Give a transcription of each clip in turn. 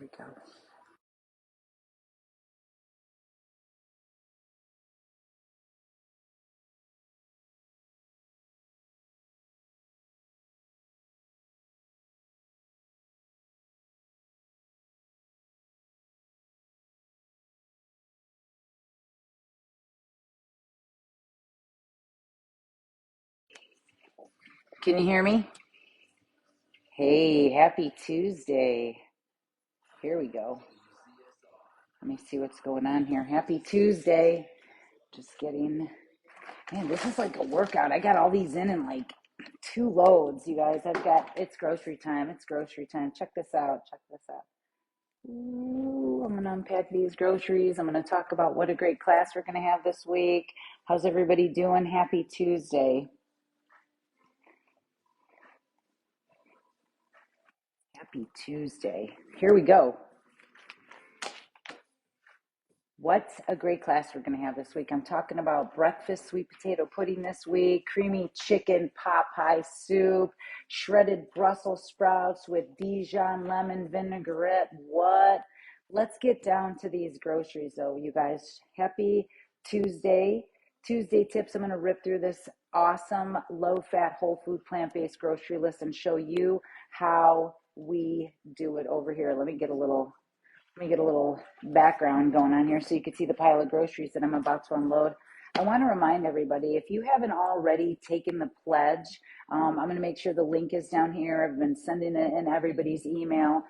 we go. Can you hear me? Hey, happy Tuesday. Here we go. Let me see what's going on here. Happy Tuesday. Just getting, man, this is like a workout. I got all these in like 2 loads, you guys. It's grocery time. It's grocery time. Check this out. Check this out. Ooh, I'm going to unpack these groceries. I'm going to talk about what a great class we're going to have this week. How's everybody doing? Happy Tuesday. Happy Tuesday. Here we go. What a great class we're going to have this week. I'm talking about breakfast sweet potato pudding this week, creamy chicken pot pie soup, shredded Brussels sprouts with Dijon lemon vinaigrette. What? Let's get down to these groceries though, you guys. Happy Tuesday. Tuesday tips. I'm going to rip through this awesome low-fat, whole food, plant-based grocery list and show you how we do it over here. Let me get a little background going on here so you can see the pile of groceries that I'm about to unload. I want to remind everybody, if you haven't already taken the pledge, I'm going to make sure the link is down here. I've been sending it in everybody's email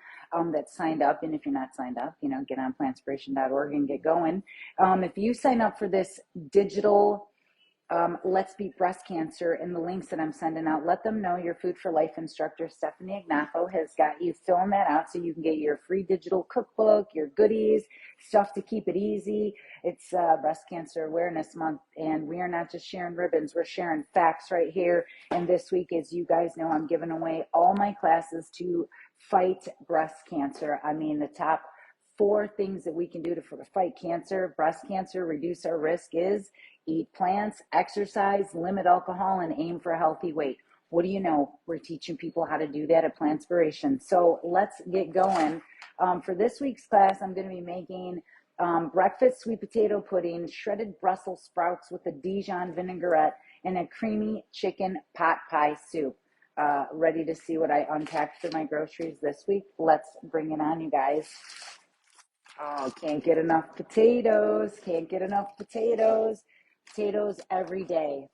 that signed up. And if you're not signed up, get on plantspiration.org and get going. If you sign up for this digital Let's Beat Breast Cancer and the links that I'm sending out, let them know your Food for Life instructor, Stefanie Ignoffo, has got you filling that out so you can get your free digital cookbook, your goodies, stuff to keep it easy. It's Breast Cancer Awareness Month, and we are not just sharing ribbons, we're sharing facts right here. And this week, as you guys know, I'm giving away all my classes to fight breast cancer. I mean, the top 4 things that we can do to fight cancer, breast cancer, reduce our risk is eat plants, exercise, limit alcohol, and aim for a healthy weight. What do you know? We're teaching people how to do that at Plantspiration. So let's get going. For this week's class, I'm going to be making breakfast sweet potato pudding, shredded Brussels sprouts with a Dijon vinaigrette, and a creamy chicken pot pie soup. Ready to see what I unpacked for my groceries this week? Let's bring it on, you guys. Oh, can't get enough potatoes. Can't get enough potatoes. Potatoes every day.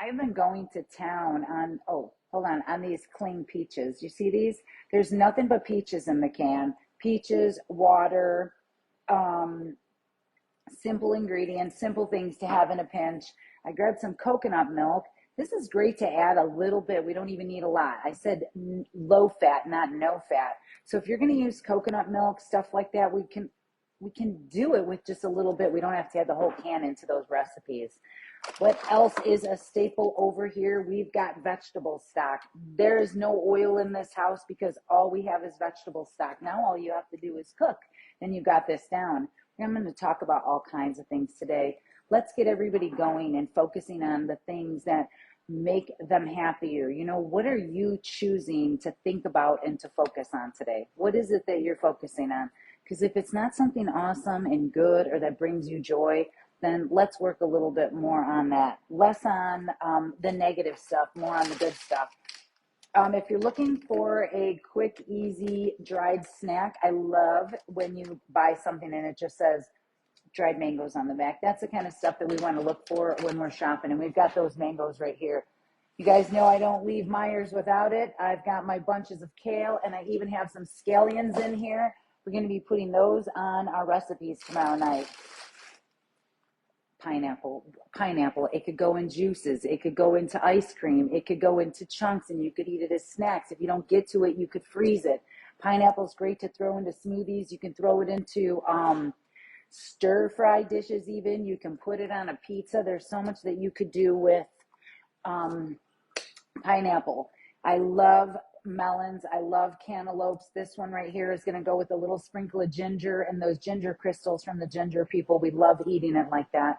I've been going to town on, oh, hold on these cling peaches. You see these? There's nothing but peaches in the can. Peaches, water, simple ingredients, simple things to have in a pinch. I grabbed some coconut milk. This is great to add a little bit. We don't even need a lot. I said low fat, not no fat. So if you're going to use coconut milk, stuff like that, we can do it with just a little bit. We don't have to add the whole can into those recipes. What else is a staple over here? We've got vegetable stock. There's no oil in this house because all we have is vegetable stock. Now all you have to do is cook, and you got this down. I'm going to talk about all kinds of things today. Let's get everybody going and focusing on the things that make them happier. What are you choosing to think about and to focus on today? What is it that you're focusing on? Because if it's not something awesome and good or that brings you joy, then let's work a little bit more on that. Less on the negative stuff, more on the good stuff. If you're looking for a quick, easy, dried snack, I love when you buy something and it just says dried mangoes on the back. That's the kind of stuff that we want to look for when we're shopping, and we've got those mangoes right here. You guys know I don't leave Myers without it. I've got my bunches of kale, and I even have some scallions in here. We're going to be putting those on our recipes tomorrow night. Pineapple. It could go in juices. It could go into ice cream. It could go into chunks, and you could eat it as snacks. If you don't get to it, you could freeze it. Pineapple's great to throw into smoothies. You can throw it into stir-fry dishes even. You can put it on a pizza. There's so much that you could do with pineapple. I love melons. I love cantaloupes. This one right here is going to go with a little sprinkle of ginger and those ginger crystals from the ginger people. We love eating it like that.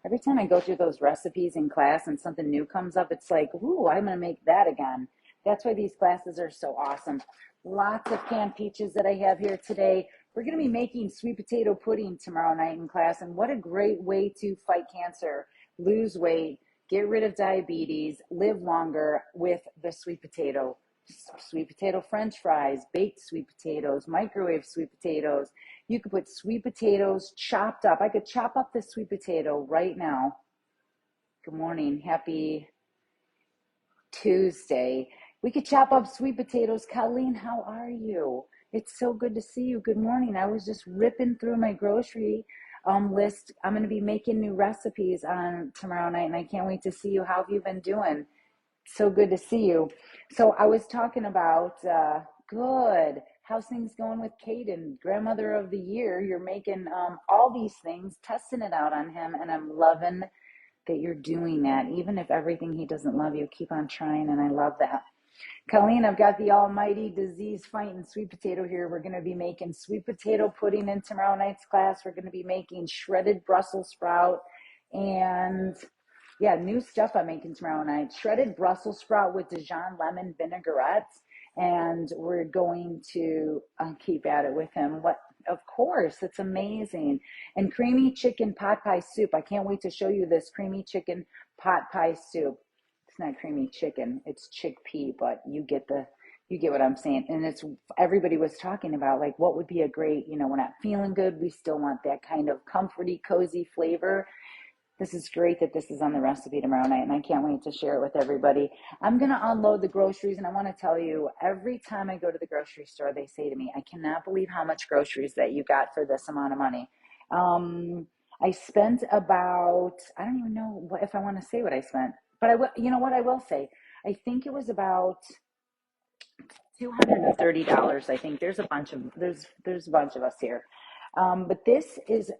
Every time I go through those recipes in class and something new comes up, it's like, ooh, I'm going to make that again. That's why these classes are so awesome. Lots of canned peaches that I have here today. We're going to be making sweet potato pudding tomorrow night in class. And what a great way to fight cancer, lose weight, get rid of diabetes, live longer with the sweet potato. Sweet potato French fries, baked sweet potatoes, microwave sweet potatoes. You could put sweet potatoes chopped up. I could chop up this sweet potato right now. Good morning. Happy Tuesday. We could chop up sweet potatoes. Colleen, how are you? It's so good to see you. Good morning. I was just ripping through my grocery list. I'm going to be making new recipes on tomorrow night, and I can't wait to see you. How have you been doing? So good to see you. So I was talking about good. How's things going with Caden, grandmother of the year? You're making all these things, testing it out on him, and I'm loving that you're doing that. Even if everything he doesn't love you, keep on trying, and I love that. Colleen, I've got the almighty disease fighting sweet potato here. We're going to be making sweet potato pudding in tomorrow night's class. We're going to be making shredded Brussels sprout and yeah, new stuff I'm making tomorrow night. Shredded Brussels sprout with Dijon lemon vinaigrettes. And we're going to keep at it with him. What? Of course, it's amazing. And creamy chicken pot pie soup. I can't wait to show you this creamy chicken pot pie soup. It's not creamy chicken, it's chickpea, but you get what I'm saying. And it's everybody was talking about like what would be a great, we're not feeling good, we still want that kind of comforty, cozy flavor. This is great that this is on the recipe tomorrow night, and I can't wait to share it with everybody. I'm going to unload the groceries, and I want to tell you, every time I go to the grocery store, they say to me, I cannot believe how much groceries that you got for this amount of money. I spent about, I don't even know if I want to say what I spent, but you know what I will say? I think it was about $230. I think there's a bunch of us here. But this is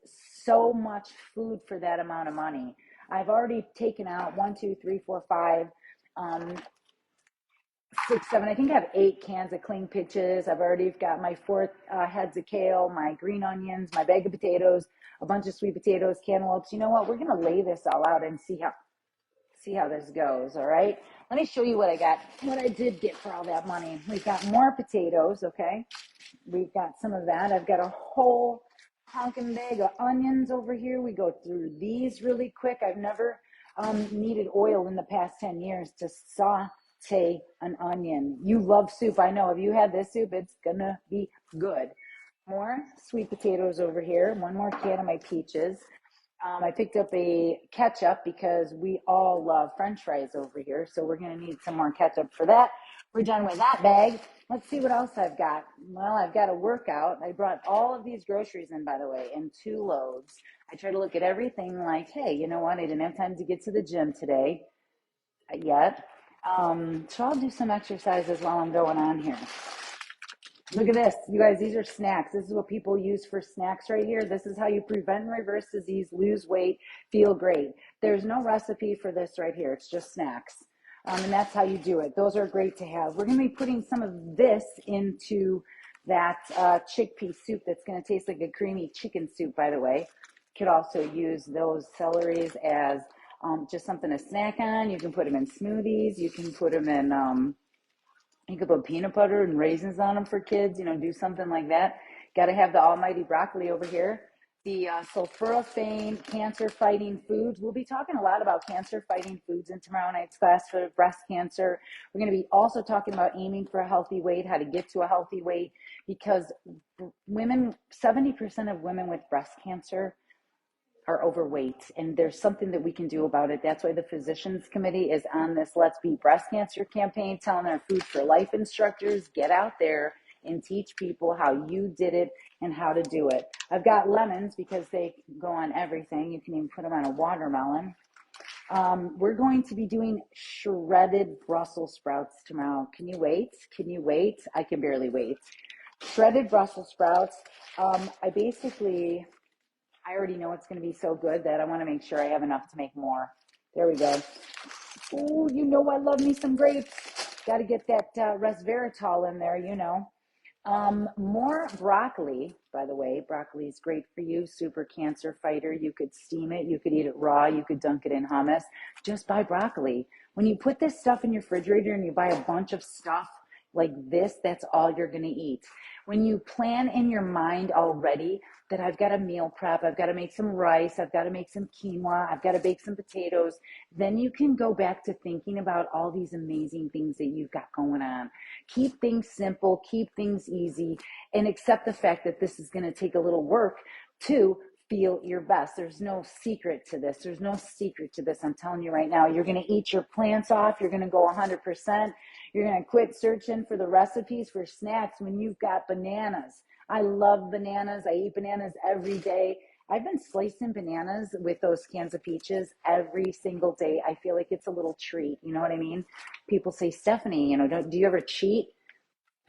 so much food for that amount of money. I've already taken out 1, 2, 3, 4, 5, 6, 7. I think I have 8 cans of clean pitches. I've already got my 4 heads of kale, my green onions, my bag of potatoes, a bunch of sweet potatoes, cantaloupes. You know what? We're gonna lay this all out and see how this goes. All right. Let me show you what I did get for all that money. We've got more potatoes. Okay. We've got some of that. I've got a whole honking bag of onions over here. We go through these really quick. I've never needed oil in the past 10 years to saute an onion. You love soup. I know. If you had this soup, it's going to be good. More sweet potatoes over here. One more can of my peaches. I picked up a ketchup because we all love French fries over here. So we're going to need some more ketchup for that. We're done with that bag. Let's see what else I've got. Well, I've got a workout. I brought all of these groceries in, by the way, in 2 loads. I try to look at everything like, hey, you know what? I didn't have time to get to the gym today yet. So I'll do some exercises while I'm going on here. Look at this, you guys, these are snacks. This is what people use for snacks right here. This is how you prevent and reverse disease, lose weight, feel great. There's no recipe for this right here. It's just snacks. And that's how you do it. Those are great to have. We're going to be putting some of this into that chickpea soup that's going to taste like a creamy chicken soup, by the way. You could also use those celeries as just something to snack on. You can put them in smoothies. You can put them in... you could put peanut butter and raisins on them for kids, do something like that. Got to have the almighty broccoli over here. The sulforaphane cancer-fighting foods. We'll be talking a lot about cancer-fighting foods in tomorrow night's class for breast cancer. We're going to be also talking about aiming for a healthy weight, how to get to a healthy weight, because 70% of women with breast cancer are overweight, and there's something that we can do about it. That's why the Physicians Committee is on this Let's Beat Breast Cancer campaign, telling our Food for Life instructors, get out there and teach people how you did it and how to do it. I've got lemons because they go on everything. You can even put them on a watermelon. We're going to be doing shredded Brussels sprouts tomorrow. Can you wait? Can you wait? I can barely wait. Shredded Brussels sprouts. I already know it's going to be so good that I want to make sure I have enough to make more. There we go. Oh, I love me some grapes. Got to get that resveratrol in there, More broccoli, by the way. Broccoli is great for you, super cancer fighter. You could steam it. You could eat it raw. You could dunk it in hummus. Just buy broccoli. When you put this stuff in your refrigerator and you buy a bunch of stuff like this, that's all you're going to eat. When you plan in your mind already that I've got a meal prep, I've got to make some rice, I've got to make some quinoa, I've got to bake some potatoes, then you can go back to thinking about all these amazing things that you've got going on. Keep things simple, keep things easy, and accept the fact that this is going to take a little work to feel your best. There's no secret to this. There's no secret to this. I'm telling you right now, you're going to eat your plants off. You're going to go 100%. You're going to quit searching for the recipes for snacks when you've got bananas. I love bananas. I eat bananas every day. I've been slicing bananas with those cans of peaches every single day. I feel like it's a little treat. You know what I mean? People say, Stefanie, do you ever cheat?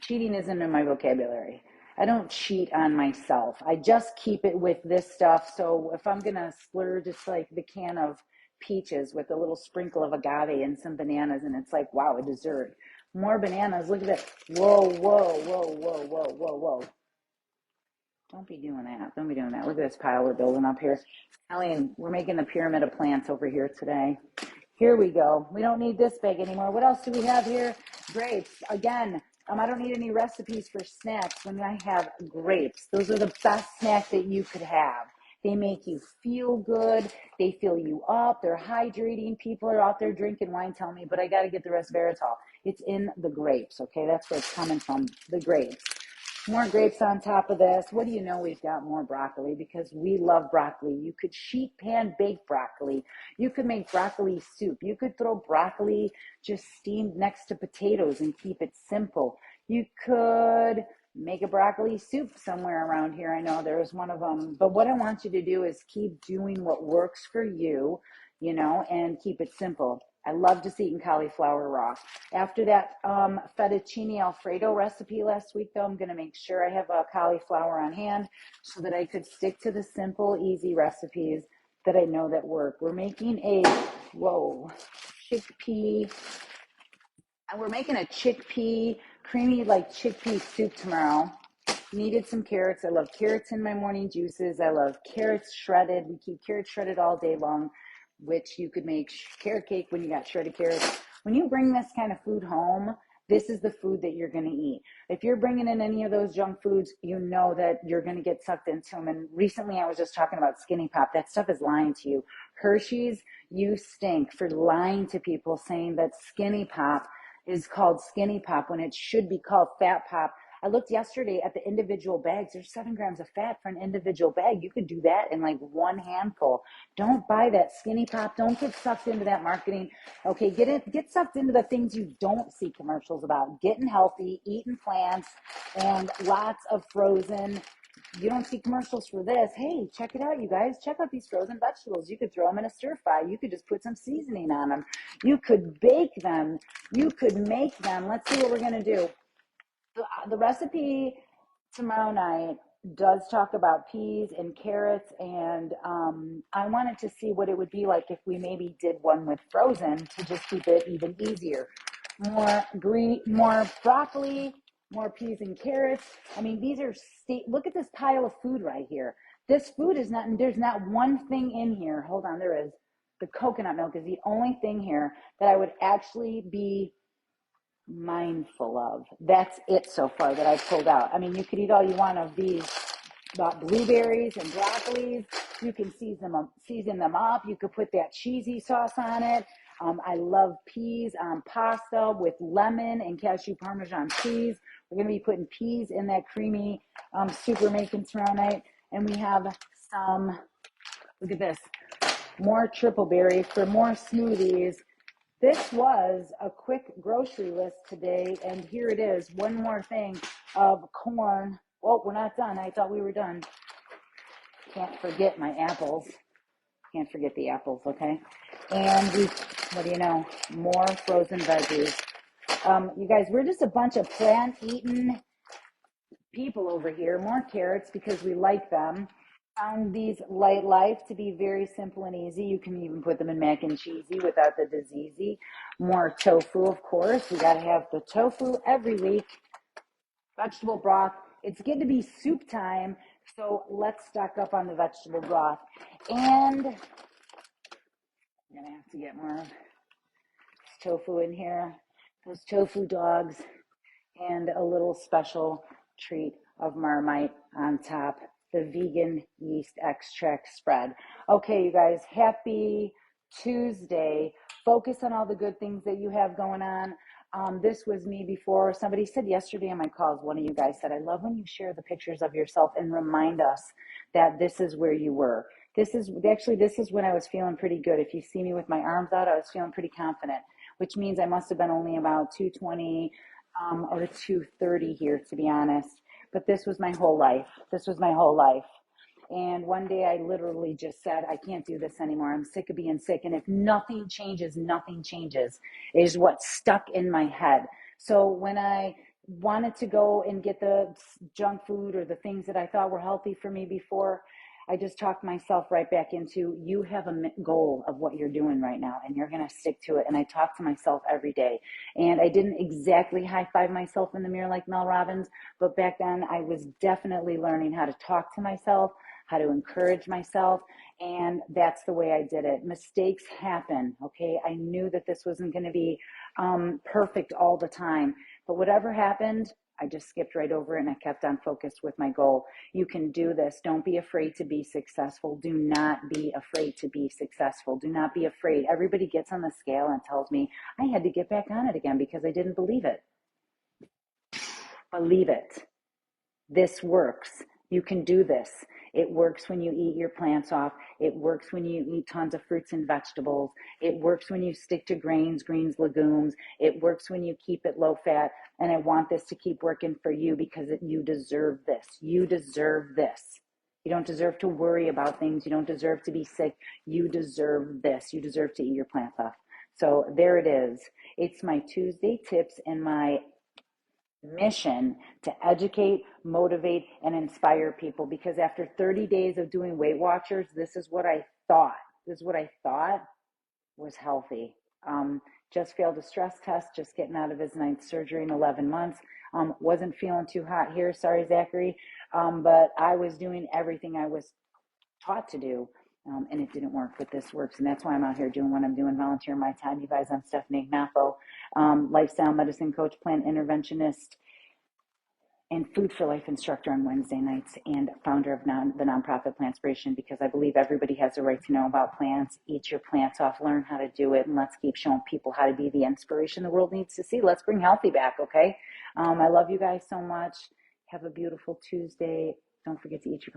Cheating isn't in my vocabulary. I don't cheat on myself. I just keep it with this stuff. So if I'm going to splurge, it's like the can of peaches with a little sprinkle of agave and some bananas. And it's like, wow, a dessert. More bananas. Look at that. Whoa, whoa, whoa, whoa, whoa, whoa, whoa. Don't be doing that. Don't be doing that. Look at this pile we're building up here. Eileen, we're making the pyramid of plants over here today. Here we go. We don't need this big anymore. What else do we have here? Grapes. Again, I don't need any recipes for snacks when I have grapes. Those are the best snack that you could have. They make you feel good. They fill you up. They're hydrating. People are out there drinking wine, telling me, but I got to get the resveratrol. It's in the grapes, okay? That's where it's coming from, the grapes. More grapes on top of this. What do you know? We've got more broccoli because we love broccoli. You could sheet pan bake broccoli. You could make broccoli soup. You could throw broccoli just steamed next to potatoes and keep it simple. You could make a broccoli soup somewhere around here. I know there's one of them. But what I want you to do is keep doing what works for you, and keep it simple. I love just eating cauliflower raw. After that fettuccine Alfredo recipe last week, though, I'm going to make sure I have a cauliflower on hand so that I could stick to the simple, easy recipes that I know that work. We're making chickpea. And we're making a chickpea, creamy chickpea soup tomorrow. Needed some carrots. I love carrots in my morning juices. I love carrots shredded. We keep carrots shredded all day long, which you could make carrot cake when you got shredded carrots. When you bring this kind of food home, this is the food that you're going to eat. If you're bringing in any of those junk foods, you know that you're going to get sucked into them. And recently I was just talking about Skinny Pop. That stuff is lying to you. Hershey's, you stink for lying to people saying that Skinny Pop is called Skinny Pop when it should be called Fat Pop. I looked yesterday at the individual bags. There's 7 grams of fat for an individual bag. You could do that in one handful. Don't buy that Skinny Pop. Don't get sucked into that marketing. Okay, get sucked into the things you don't see commercials about. Getting healthy, eating plants, and lots of frozen. You don't see commercials for this. Hey, check it out, you guys. Check out these frozen vegetables. You could throw them in a stir fry. You could just put some seasoning on them. You could bake them. You could make them. Let's see what we're going to do. The recipe tomorrow night does talk about peas and carrots, and I wanted to see what it would be like if we maybe did one with frozen to just keep it even easier. More broccoli, more peas and carrots. I mean, these are look at this pile of food right here. This food is not, there's not one thing in here. Hold on, there is. The coconut milk is the only thing here that I would actually be mindful of. That's it so far that I've pulled out. I mean, you could eat all you want of these blueberries and broccolis. You can season them up. You could put that cheesy sauce on it. I love peas on pasta with lemon and cashew Parmesan cheese. We're going to be putting peas in that creamy soup we're making tomorrow night. And we have some, look at this, more triple berry for more smoothies. This was a quick grocery list today, and here it is. One more thing of corn. Oh, we're not done. I thought we were done. Can't forget my apples. Can't forget the apples, okay? And what do you know? More frozen veggies. You guys, we're just a bunch of plant-eating people over here. More carrots because we like them. Found these light life to be very simple and easy. You can even put them in mac and cheesy without the diseasey. More tofu, of course. We got to have the tofu every week. Vegetable broth. It's getting to be soup time, so let's stock up on the vegetable broth. And I'm going to have to get more tofu in here, those tofu dogs, and a little special treat of Marmite on top, the vegan yeast extract spread. Okay, you guys, happy Tuesday. Focus on all the good things that you have going on. This was me before. Somebody said yesterday on my calls, one of you guys said, I love when you share the pictures of yourself and remind us that this is where you were. This is when I was feeling pretty good. If you see me with my arms out, I was feeling pretty confident, which means I must have been only about 220 or 230 here, to be honest. But this was my whole life. This was my whole life. And one day I literally just said, I can't do this anymore. I'm sick of being sick. And if nothing changes, nothing changes, is what stuck in my head. So when I wanted to go and get the junk food or the things that I thought were healthy for me before, I just talked myself right back into, you have a goal of what you're doing right now and you're going to stick to it. And I talk to myself every day. And I didn't exactly high five myself in the mirror like Mel Robbins, but back then I was definitely learning how to talk to myself, how to encourage myself. And that's the way I did it. Mistakes happen. Okay. I knew that this wasn't going to be perfect all the time, but whatever happened, I just skipped right over it and I kept on focused with my goal. You can do this. Don't be afraid to be successful. Do not be afraid to be successful. Do not be afraid. Everybody gets on the scale and tells me I had to get back on it again because I didn't believe it. Believe it. This works. You can do this. It works when you eat your plants off. It works when you eat tons of fruits and vegetables. It works when you stick to grains, greens, legumes. It works when you keep it low fat. And I want this to keep working for you because you deserve this. You deserve this. You don't deserve to worry about things. You don't deserve to be sick. You deserve this. You deserve to eat your plants off. So there it is. It's my Tuesday tips and my mission to educate, motivate, and inspire people, because after 30 days of doing Weight Watchers, this is what I thought. This is what I thought was healthy. Just failed a stress test, just getting out of his 9th surgery in 11 months. Wasn't feeling too hot here. Sorry, Zachary. But I was doing everything I was taught to do. And it didn't work, but this works. And that's why I'm out here doing what I'm doing, volunteering my time. You guys, I'm Stefanie Ignoffo, lifestyle medicine coach, plant interventionist, and food for life instructor on Wednesday nights, and founder of the nonprofit Plantspiration, because I believe everybody has a right to know about plants. Eat your plants off, learn how to do it, and let's keep showing people how to be the inspiration the world needs to see. Let's bring healthy back, okay? I love you guys so much. Have a beautiful Tuesday. Don't forget to eat your